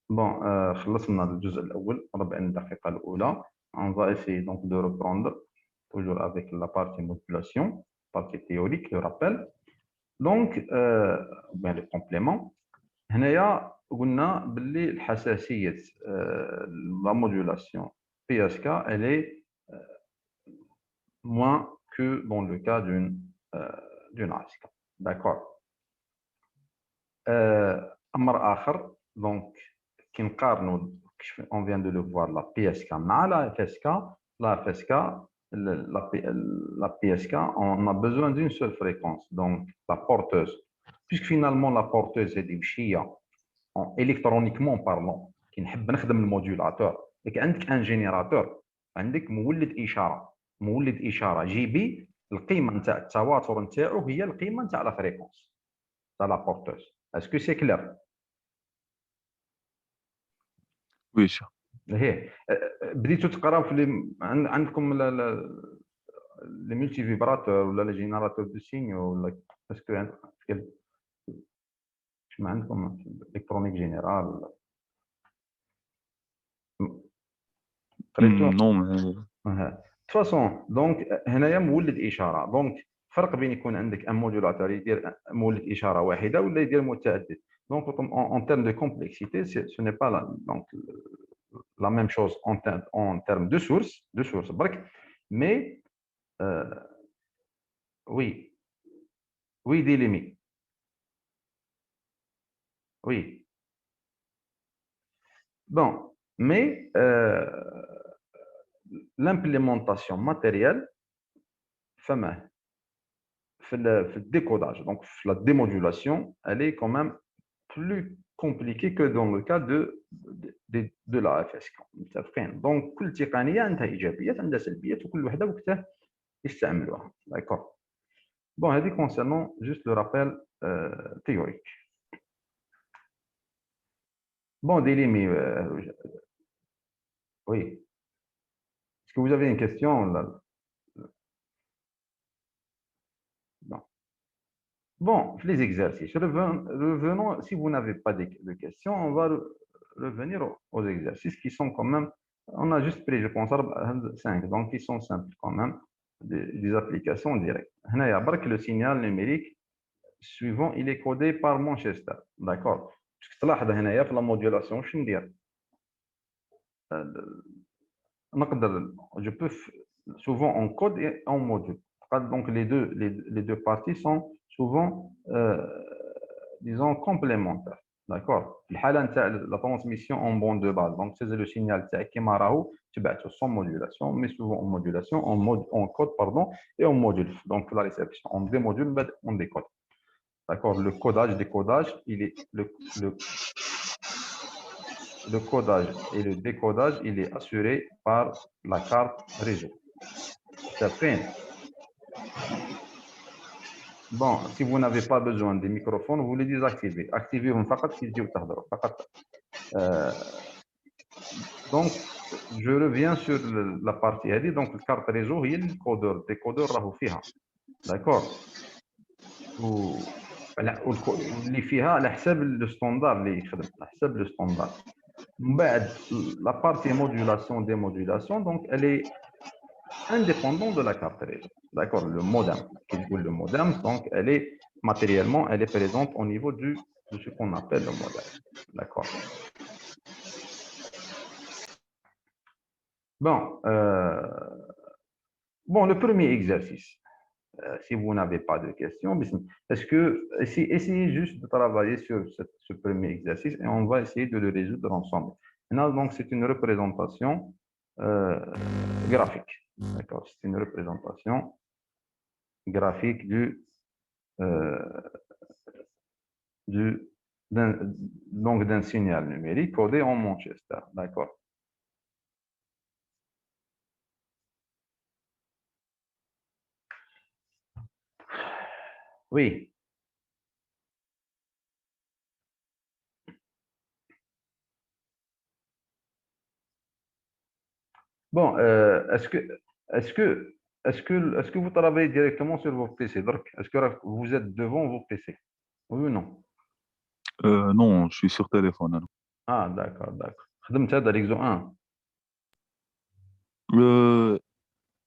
Bon, خلصنا الجزء الأول ربع الدقيقة الأولى. On va essayer donc de reprendre toujours avec la partie modulation, partie théorique, le rappel. Donc, bien le complément. هنايا قلنا باللي الحساسية la modulation PSK elle est moins que dans le cas d'une ASK. D'accord. أمر آخر donc كي نقارنوا on vient de le voir la PSK مع la FSK la FSK la PSK on a besoin d'une seule fréquence donc la porteuse puisque finalement la porteuse هذه مشيه électroniquement parlant كي نحب نخدم الموديولاتور لك عندك ان جينيراتور عندك مولد اشاره جي بي القيمه نتاع التواتر نتاعو هي القيمه نتاع لا فريكونس تاع لا بورتوز اسكو سي كلير Oui, sûr. هي بديتوا تقراو في عندكم لي ملتي فيبراتور ولا لي جينيراتور دو سينيو ولا اسكو ما عندكم الكترونيك جينيرال قريتوا Non, mais de toute façon دونك هنايا مولد اشاره دونك فرق بين يكون عندك ان موديولاتور يدير مولد اشاره واحده ولا يدير متعدد دونك en termes de complexité ce n'est pas la même chose en termes de sources برك mais oui oui des limites oui bon mais l'implémentation matérielle فما في le décodage donc la démodulation elle est quand même plus compliquée que dans le cas de la FSK متفقين donc كل تقنيه عندها ايجابيات عندها سلبيات وكل وحده وقتها يستعملوها d'accord bon هذه concernant juste le rappel théorique bon Delimi oui est-ce que vous avez une question là? Non. Bon, les exercices. Revenons, si vous n'avez pas de questions, on va revenir aux exercices qui sont quand même, on a juste pris, je pense, 5, donc ils sont simples quand même, des applications directes. هنايا برك le signal numérique suivant, il est codé par Manchester. D'accord. Parce que تلاحظ هنايا في la modulation شنو ندير؟ نقدر je peux souvent en code et en module. Donc les deux parties sont souvent disons complémentaires. D'accord. الحاله نتاع la transmission en bande de base donc c'est le signal تاعك كيما راهو تبعته sans modulation mais souvent en modulation en code pardon et en module donc la réception en démodule on décode. D'accord. Le codage décodage il est le codage et le décodage, il est assuré par la carte réseau. Bon, si vous n'avez pas besoin des microphones, vous les désactivez. Activez-les فقط كي تجيو تهضروا فقط. Donc, je reviens sur la partie هذه. Donc, la carte réseau هي الكودور. الديكودور راهو فيها. D'accord. واللي فيها على حساب الستاندار اللي يخدم على حساب الستاندار. La partie modulation, démodulation, donc elle est indépendante de la carte réseau. D'accord, le modem. Le modem, donc elle est matériellement, elle est présente au niveau de ce qu'on appelle le modem. D'accord. Bon, bon, le premier exercice. Si vous n'avez pas de questions, est-ce que essayez juste de travailler sur ce premier exercice et on va essayer de le résoudre ensemble. Maintenant, donc, c'est une représentation graphique. D'accord, c'est une représentation graphique d'un signal numérique codé en Manchester. D'accord. Oui. Bon, est-ce que vous travaillez directement sur vos PC? Est-ce que vous êtes devant vos PC? Oui ou non? Non, je suis sur téléphone. Alors. Ah, d'accord, d'accord. خدمت هذا l'exo 1.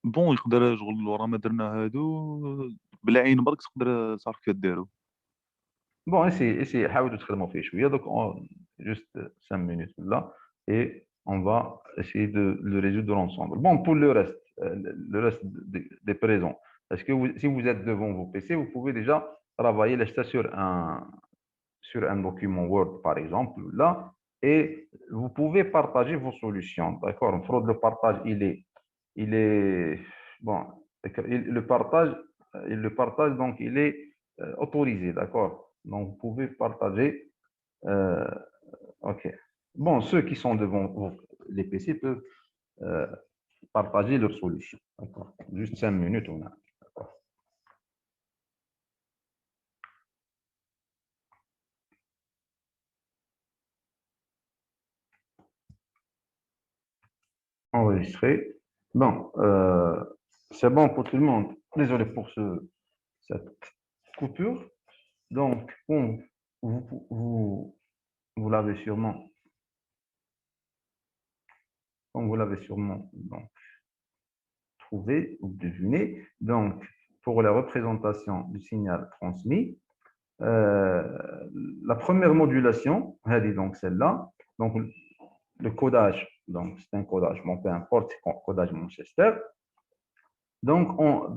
بون يقدر شغل ورا ما درنا هادو بالعين برك تقدر تعرف كيف ديرو. Bon, essayez, حاولوا تخدموا فيه شوية. Donc, juste 5 minutes là, et on va essayer de le résoudre ensemble. Bon, pour le reste, le reste des présents, parce que si vous êtes devant vos PC, vous pouvez déjà travailler ça sur un document Word, par exemple, là, et vous pouvez partager vos solutions. D'accord? Fraude, le partage, bon, le partage, donc, il est autorisé. D'accord? Donc, vous pouvez partager. euh, OK. Bon, ceux qui sont devant les PC peuvent euh, partager leurs solutions. D'accord? Juste 5 minutes, on a. D'accord. Enregistré. Bon, c'est bon pour tout le monde. Désolé pour cette coupure. Donc, bon, vous, vous l'avez sûrement, comme vous l'avez sûrement donc, trouvé ou deviné. Donc, pour la représentation du signal transmis, la première modulation, elle est donc celle-là. Donc, le codage, donc c'est un codage, bon, peu importe, c'est un codage Manchester. Donc,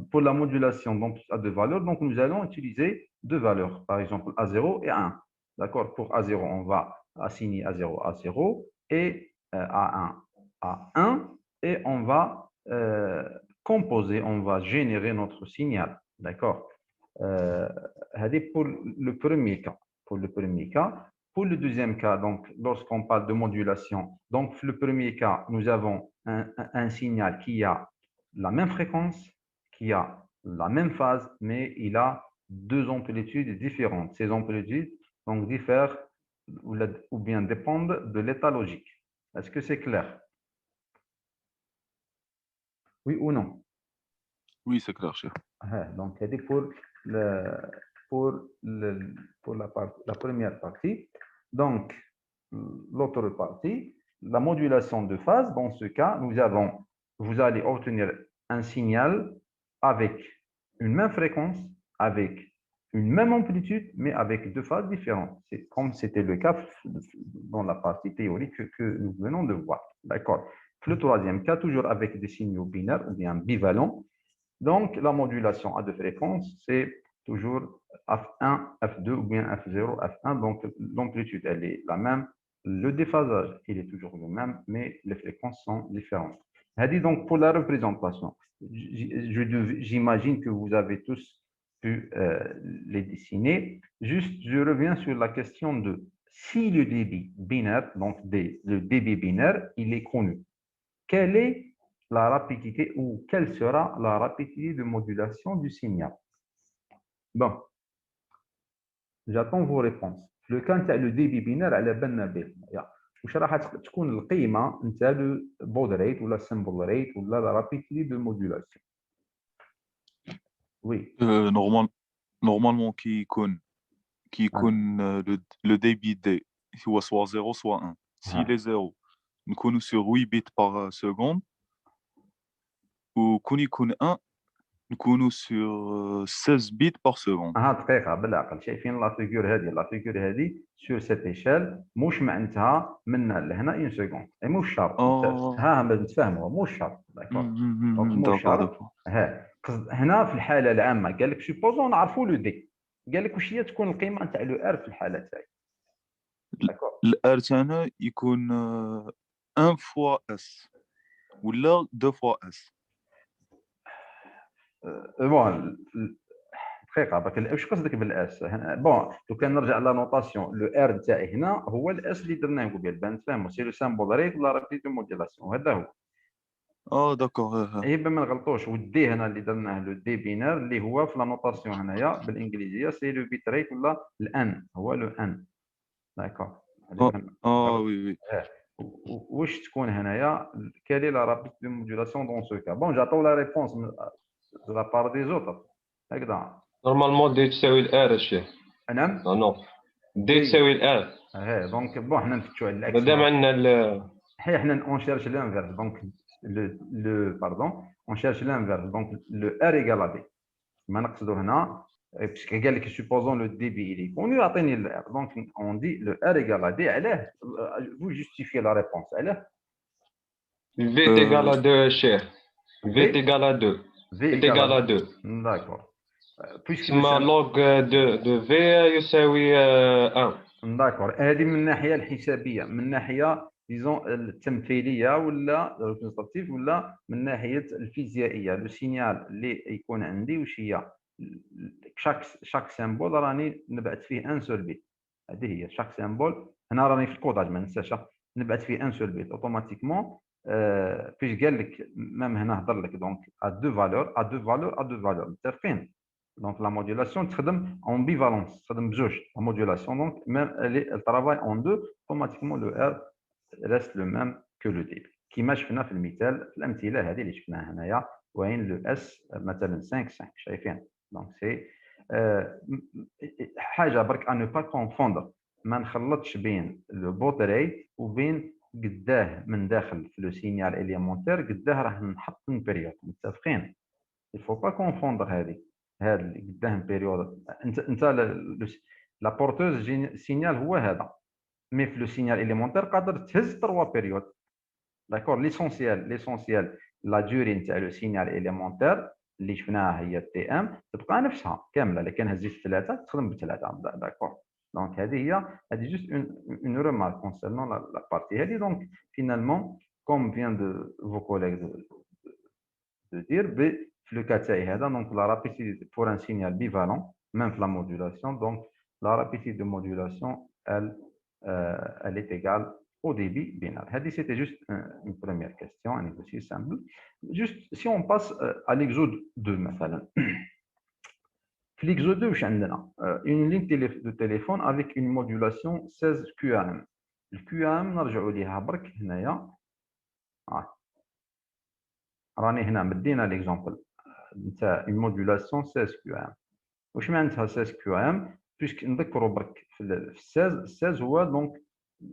pour la modulation donc, à deux valeurs, donc nous allons utiliser deux valeurs, par exemple A0 et A1. D'accord? Pour A0, on va assigner A0 A0 et A1 A1 et on va composer, on va générer notre signal. D'accord? Pour le premier cas. Pour le premier cas. Pour le deuxième cas, donc, lorsqu'on parle de modulation, donc, le premier cas, nous avons un signal qui a la même fréquence, qui a la même phase, mais il a deux amplitudes différentes. Ces amplitudes donc, diffèrent ou bien dépendent de l'état logique. Est-ce que c'est clair? Oui ou non? Oui, c'est clair, chef. Donc, c'est le, pour, le, pour la première partie. Donc, l'autre partie, la modulation de phase, dans ce cas, vous allez obtenir un signal avec une même fréquence, avec une même amplitude, mais avec deux phases différentes. C'est comme c'était le cas dans la partie théorique que nous venons de voir. D'accord. Le troisième cas, toujours avec des signaux binaires ou bien bivalents. Donc, la modulation à deux fréquences, c'est toujours F1, F2 ou bien F0, F1. Donc, l'amplitude, elle est la même. Le déphasage, il est toujours le même, mais les fréquences sont différentes. Donc, pour la représentation, j'imagine que vous avez tous pu les dessiner. Juste, je reviens sur la question de si le débit binaire, donc le débit binaire, il est connu. Quelle est la rapidité ou quelle sera la rapidité de modulation du signal? Bon, j'attends vos réponses. Le cas نتاع le débit binaire على بالنا به واش راح تكون القيمه نتاع لو بود ريت ولا السمبل ريت ولا la rapidité de modulation. Oui. Normalement, qui يكون le débit D هو soit 0 soit 1. S'il est 0, نكونوا sur 8 bits par seconde. وكون يكون 1 نكونوا sur 16 bits par seconde. دقيقه بالعقل شايفين لا فيغور هذه سور سيت ايشيل مش معناتها من هنا لهنا 1 سكوند اي مش شرط نتفاهموا مش شرط داكور دونك مش شرط هنا في الحاله العامه قال لك سوبوزون نعرفوا لو دي قال لك واش هي تكون القيمه نتاع لو ار في الحاله تاعي داكور الار تاعنا يكون 1 فوا اس ولا 2 فوا اس بون دقيقه باك واش قصدك بالاس بون لو كان نرجع لا نوطاسيون لو ار تاعي هنا هو الاس اللي درناه قبل بان تفهموا سي لو سامبل ريت لا رابيد موديلاسيون هذا هو داكور اي ما نغلطوش والدي هنا اللي درناه لو دي بينار اللي هو في لا نوطاسيون هنايا بالانجليزيه سي لو بيت ريت ولا الان هو لو ان داكور وي وي واش تكون هنايا كالي لا رابيد دو موديلاسيون دون سو كا بون جاتو لا ريبونس de la part des autres هكذا نورمالمون دي تساوي الار الشيخ نعم نو دي تساوي الار دونك بون حنا نفتشوا على الاكس مادام عندنا حنا اون شيرش l'inverse دونك le pardon on cherche l'inverse donc le R égale à D ما نقصدوا هنا باسكو قال لك supposons le débit il est connu يعطيني le R donc on dit le R égale à D علاه vous justifiez la réponse علاه V est égal à 2 cher. V est égal à 2. V est égal à 2. d'accord puisque ثم log de V يساوي 1. داكور هذه من الناحيه الحسابيه من ناحيه ديزون التمثيليه ولا الريبريزونطاتيف ولا من ناحيه الفيزيائيه لو سينيال اللي يكون عندي واش هي شاك سيمبول راني نبعث فيه ان سول بيت هذه هي شاك سيمبول هنا راني في الكوداج ما ننساش نبعث فيه ان سول بيت اوتوماتيكمون فاش قال لك ميم هنا هضر لك دونك ا دو فالور ا دو فالور ا دو فالور متفقين Donc, la modulation, en bivalence, la modulation, donc, même elle travaille en deux, automatiquement le R reste le même que le débit. Qui marche في المثال الأمثلة هذه اللي شفناها هنايا وين le S مثلا 5 5 شايفين donc c'est حاجة برك à ne pas confondre ما نخلطش بين le baud rate وبين قداه من داخل في لو سينيال إليمونتير قداه راه نحط من بيريود متفقين il faut pas confondre هذه هذا اللي قداه بيريود انت لا بورتوز سينيال هو هذا مي في لو سينيال اليمونتير قادر تهز 3 بيريود داكور ليسونسيال لا دوري نتاع لو سينيال اليمونتير اللي شفناها هي تي ام تبقى نفسها كامله الا كان هزيت ثلاثه تخدم بثلاثه داكور دونك هذه جوست اون رومارك كونسيرنون لا بارتي هذه دونك فينالمون كوم فيان دو فو كوليغ دو دير le cas هذا donc la rapidité pour un signal bivalent même la modulation donc la rapidité de modulation elle est égale au débit binaire. C'était juste une première question, un exercice simple. Juste si on passe à l'exode 2 مثلا. L'exode 2 واش عندنا une ligne de téléphone avec une modulation 16 QAM. Le QAM نرجعوا ليها برك هنايا. راني هنا مدينا ليكزامبل نتاع une modulation 16 QAM. واش معناتها 16 QAM puisque نذكروا برك في 16 هو دونك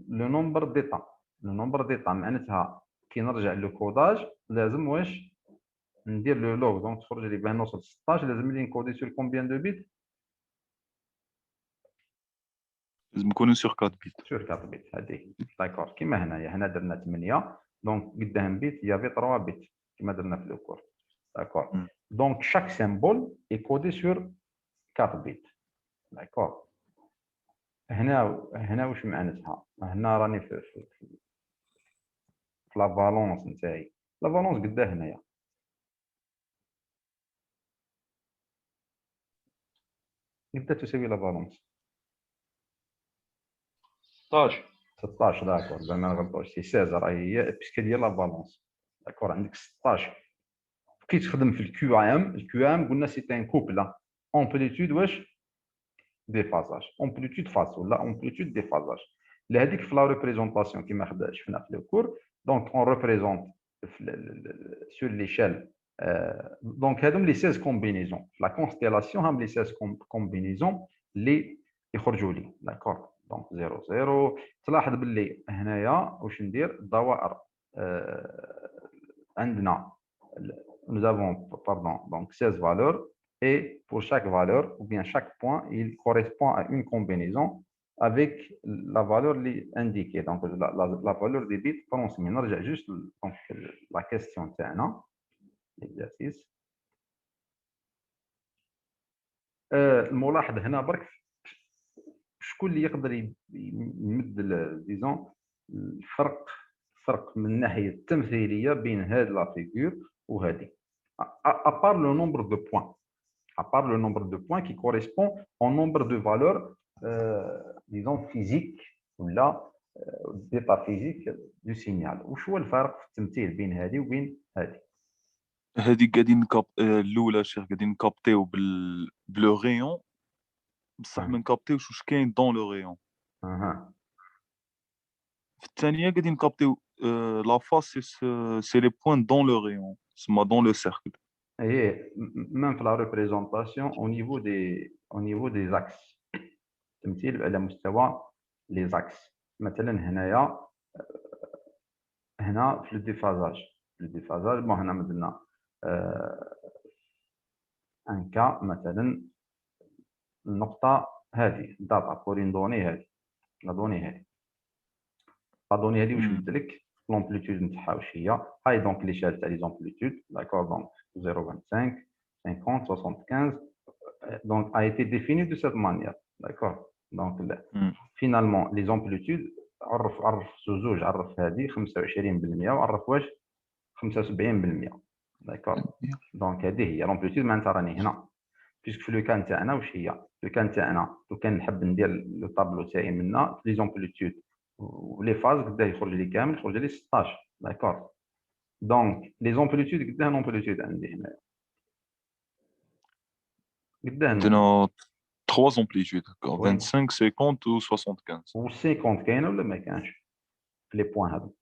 لو نومبر ديتا لو نومبر ديتا معناتها كي نرجع للكوداج لازم واش ندير لو لوغ دونك تخرج لي باه نوصل 16 لازم لي نكودي سور كومبيان دو بيت لازم نكونوا سور 4 بيت سور 4 بيت هذه داكور كيما هنايا هنا درنا 8 دونك قدام بيت يافي 3 بيت كيما درنا في الكور داكور دونك chaque symbole est codé sur 4 bits داكور هنا واش معناتها هنا راني في لا فالونس نتاعي لا فالونس قداه هنايا قداه تساوي لا فالونس 16 داكور زعما ما نغلطوش سي 16 راهي هي باسكو ديال لا فالونس داكور عندك 16 كي تخدم في الكيو ام قلنا سي ان كوبل امبليتود واش ديفازاج امبليتود فاس ولا امبليتود ديفازاج لهذيك في لا ريبريزونطاسيون كيما شفنا في الكور دونك اون ريبريزونت سور ليشيل دونك هادوم لي 16 كومبينيزون في لا كونستيلاسيون هم لي 16 كومبينيزون اللي يخرجوا لي داكور دونك 0 0 تلاحظ باللي هنايا واش ندير الدوائر عندنا nous avons donc 16 valeurs et pour chaque valeur ou bien chaque point il correspond à une combinaison avec la valeur indiquée donc la valeur des bits transmis نرجع juste donc la question تاعنا l'exercice الملاحظ هنا برك شكون اللي يقدر يمد ديزون الفرق من الناحيه التمثيليه بين هذه لا فيغور وهذه à part le nombre de points qui correspond au nombre de valeurs disons physiques ou là d'état physique du signal وش هو الفرق في التمثيل بين هذه وبين هذه هذه قاعدين الاولى شيخ قاعدين نكابتيو بلو ريون بصح ما نكابتيوش واش كاين دون لو ريون في الثانيه قاعدين نكابتيو لا فاس سي لي بوين دون لو ريون سما دون لو سيركل اي même في la représentation au niveau des axes تمثيل على مستوى لي زاكس. مثلا هنايا هنا في لو ديفازاج بون هنا درنا ان كا مثلا النقطة هذه داتا بور دوني هذه لا دوني هذه واش قلت لك لومبليتود نتاعها واش هي هاي دونك ليشال تاع لي زومبليتود داكور دونك 0.25 50 75 donc a été défini de cette manière d'accord donc finalement les amplitudes عرف زوج عرف هذه 25% وعرف واش 75% d'accord donc هذه هي لومبليتود معناتها راني هنا بيسك في لو كان تاعنا واش هي لو كان تاعنا لو كان نحب ندير لو طابلو تاعي منا لي زومبليتود ولي فاز قداه يخرج لي كامل يخرج لي 16 d'accord donc les amplitudes قداه لومبليتود عندي هنا قداه عندنا 3 amplitudes d'accord Oui. 25 50 ou 75 و 50 كاينه ولا ما كانش في لي بوين هادو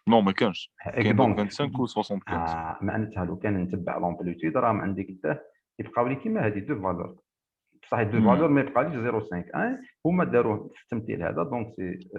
non ما كانش كاين دونك 25 و 75 معناتها لو كان نتبع لومبليتود راه عندي قداه يبقاو لي كيما هذه دو فالور بصح دو فالور ما يبقاليش 0.51 هما داروه في التمثيل هذا دونك سي